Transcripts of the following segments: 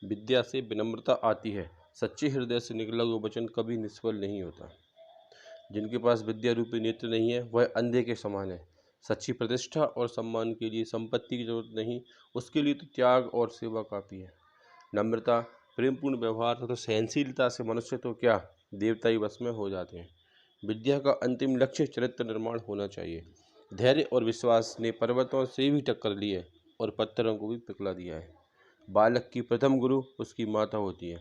विद्या से विनम्रता आती है। सच्चे हृदय से निकला हुआ वचन कभी निष्फल नहीं होता। जिनके पास विद्या रूपी नेत्र नहीं है वह अंधे के समान है। सच्ची प्रतिष्ठा और सम्मान के लिए संपत्ति की जरूरत नहीं, उसके लिए तो त्याग और सेवा काफ़ी है। नम्रता, प्रेमपूर्ण व्यवहार तथा सहनशीलता से मनुष्य तो क्या देवताई वश में हो जाते हैं। विद्या का अंतिम लक्ष्य चरित्र निर्माण होना चाहिए। धैर्य और विश्वास ने पर्वतों से भी टक्कर ली है और पत्थरों को भी पिघला दिया है। बालक की प्रथम गुरु उसकी माता होती है।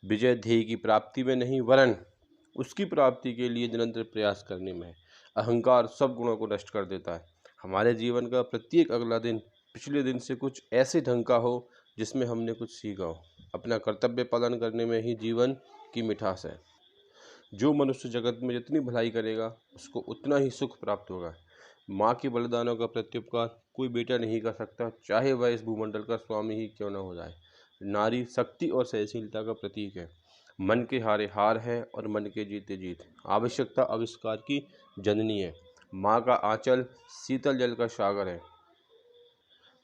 विजय ध्येय की प्राप्ति में नहीं वरन उसकी प्राप्ति के लिए निरंतर प्रयास करने में है। अहंकार सब गुणों को नष्ट कर देता है। हमारे जीवन का प्रत्येक अगला दिन पिछले दिन से कुछ ऐसे ढंग का हो जिसमें हमने कुछ सीखा हो। अपना कर्तव्य पालन करने में ही जीवन की मिठास है। जो मनुष्य जगत में जितनी भलाई करेगा उसको उतना ही सुख प्राप्त होगा। माँ के बलिदानों का प्रत्युपकार कोई बेटा नहीं कर सकता, चाहे वह इस भूमंडल का स्वामी ही क्यों न हो जाए। नारी शक्ति और सहनशीलता का प्रतीक है। मन के हारे हार है और मन के जीते जीत। आवश्यकता आविष्कार की जननी है। माँ का आंचल शीतल जल का सागर है।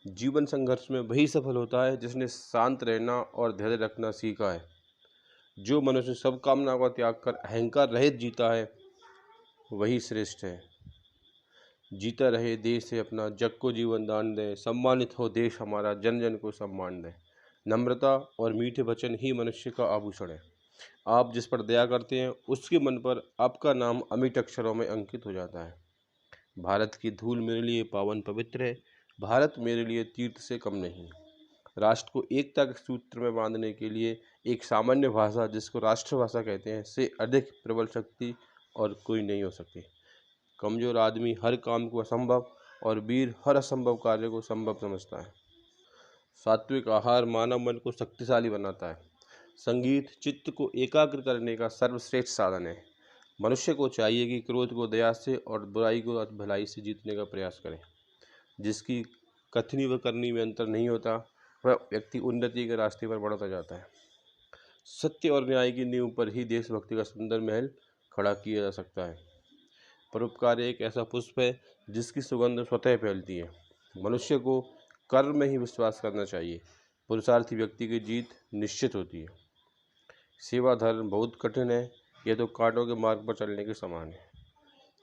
जीवन संघर्ष में वही सफल होता है जिसने शांत रहना और धैर्य रखना सीखा है। जो मनुष्य सब कामना का त्याग कर अहंकार रहित जीता है वही श्रेष्ठ है। जीता रहे देश से अपना, जग को जीवन दान दे, सम्मानित हो देश हमारा, जन जन को सम्मान दे। नम्रता और मीठे वचन ही मनुष्य का आभूषण है। आप जिस पर दया करते हैं उसके मन पर आपका नाम अमिट अक्षरों में अंकित हो जाता है। भारत की धूल मेरे लिए पावन पवित्र है। भारत मेरे लिए तीर्थ से कम नहीं। राष्ट्र को एकता के सूत्र में बांधने के लिए एक सामान्य भाषा जिसको राष्ट्रभाषा कहते हैं से अधिक प्रबल शक्ति और कोई नहीं हो सकती। कमजोर आदमी हर काम को असंभव और वीर हर असंभव कार्य को संभव समझता है। सात्विक आहार मानव मन को शक्तिशाली बनाता है। संगीत चित्त को एकाग्र करने का सर्वश्रेष्ठ साधन है। मनुष्य को चाहिए कि क्रोध को दया से और बुराई को भलाई से जीतने का प्रयास करे। जिसकी कथनी व करनी में अंतर नहीं होता वह व्यक्ति उन्नति के रास्ते पर बढ़ता जाता है। सत्य और न्याय की नींव पर ही देशभक्ति का सुंदर महल खड़ा किया जा सकता है। परोपकार एक ऐसा पुष्प है जिसकी सुगंध स्वतः फैलती है। मनुष्य को कर्म में ही विश्वास करना चाहिए। पुरुषार्थी व्यक्ति की जीत निश्चित होती है। सेवा धर्म बहुत कठिन है, यह तो कांटों के मार्ग पर चलने के समान है।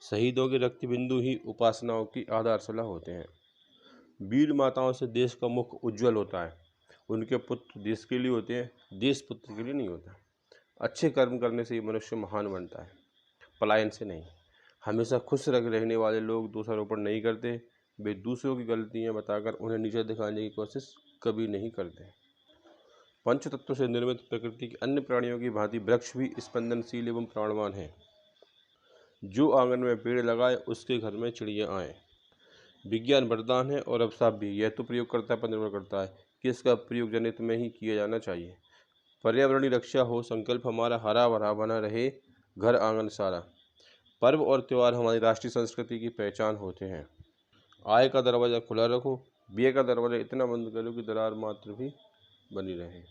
शहीदों के रक्त बिंदु ही उपासनाओं की आधारशिला होते हैं। वीर माताओं से देश का मुख उज्जवल होता है। उनके पुत्र देश के लिए होते हैं, देश पुत्र के लिए नहीं होता। अच्छे कर्म करने से ही मनुष्य महान बनता है, पलायन से नहीं। हमेशा खुश रहने वाले लोग दोषारोपण नहीं करते। वे दूसरों की गलतियां बताकर उन्हें नीचा दिखाने की कोशिश कभी नहीं करते। पंच तत्वों से निर्मित प्रकृति के अन्य प्राणियों की भांति वृक्ष भी स्पंदनशील एवं प्राणवान है। जो आंगन में पेड़ लगाए उसके घर में चिड़िया आए। विज्ञान वरदान है और अभिशाप भी। यह तो प्रयोगकर्ता पर निर्भर करता है कि इसका प्रयोग जनहित में ही किया जाना चाहिए। पर्यावरणीय रक्षा हो, संकल्प हमारा हरा भरा बना रहे घर आंगन सारा। पर्व और त्यौहार हमारी राष्ट्रीय संस्कृति की पहचान होते हैं। आय का दरवाज़ा खुला रखो, व्यय का दरवाज़ा इतना बंद करो कि दरार मात्र भी बनी रहे।